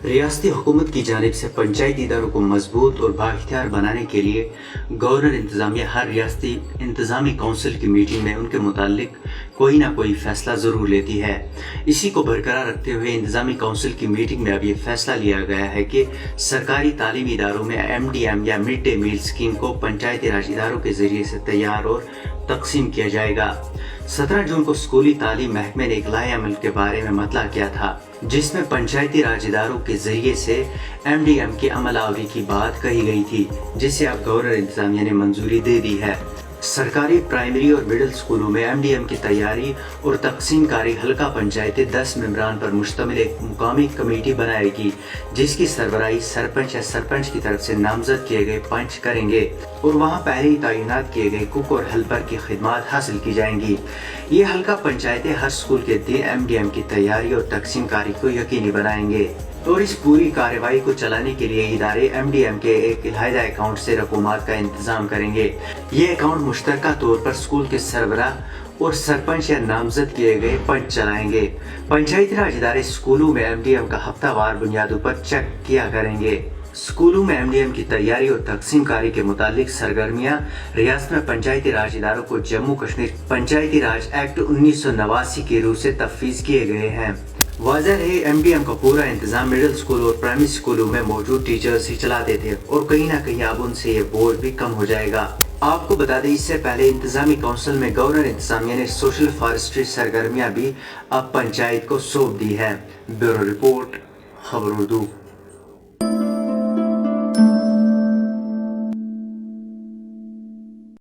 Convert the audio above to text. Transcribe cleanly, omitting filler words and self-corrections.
रियासती हुकूमत की जानिब से पंचायती इदारों को मजबूत और बाइख्तियार बनाने के लिए गवर्नर इंतज़ामिया हर रियासती इंतज़ामी काउंसिल की मीटिंग में उनके मुतालिक कोई ना कोई फैसला ज़रूर लेती है। इसी को बरकरार रखते हुए इंतज़ामी काउंसिल की मीटिंग में अब ये फैसला लिया गया है कि सरकारी तालीमी इदारों में MDM या मिड डे मील स्कीम को पंचायती राज इदारों के ज़रिए से तैयार और तकसीम किया जाएगा। 17 जून को स्कूली तालीम महकमे ने एक लाए अमल के बारे में मतला किया था, जिसमें पंचायती राज इदारों के जरिए से MDM की अमलावरी की बात कही गई थी, जिसे अब गवर्नर इंतजामिया ने मंजूरी दे दी है। सरकारी प्राइमरी और मिडिल स्कूलों में MDM की तैयारी और तकसीम कारी हल्का पंचायतें 10 मेंबरान पर मुश्तमिल एक मुकामी कमेटी बनाएगी, जिसकी सरबराही सरपंच या सरपंच की तरफ से नामजद किए गए पंच करेंगे और वहां पहले ही तैनात किए गए कुक और हेल्पर की खिदमत हासिल की जाएंगी। ये हल्का पंचायतें हर स्कूल के दिन MDM की तैयारी और तकसीम कारी को यकीनी बनाएंगे और इस पूरी कार्रवाई को चलाने के लिए इदारे MDM के एक अलहदा अकाउंट से रकूमात का इंतजाम करेंगे। ये अकाउंट मुश्तरका तौर पर स्कूल के सरबराह और सरपंच या नामजद किए गए पंच चलाएंगे। पंचायती राज इदारे स्कूलों में MDM का हफ्तावार बुनियादों पर चेक किया करेंगे। स्कूलों में MDM की तैयारी और तकसीम कारी के मुतालिक सरगर्मियां रियासत में पंचायती राज इदारों को जम्मू कश्मीर पंचायती राज एक्ट 1989 के रूप से तफवीज किए गए हैं। वाज़ह है MDM का पूरा इंतजाम मिडिल स्कूल और प्राइमरी स्कूलों में मौजूद टीचर्स ही चलाते थे और कहीं ना कहीं अब उनसे ये बोझ भी कम हो जाएगा। आपको बता दें, इससे पहले इंतजामी काउंसिल में गवर्नर इंतजामिया ने सोशल फॉरेस्ट्री सरगर्मियां भी अब पंचायत को सौंप दी है। ब्यूरो रिपोर्ट, खबर उर्दू।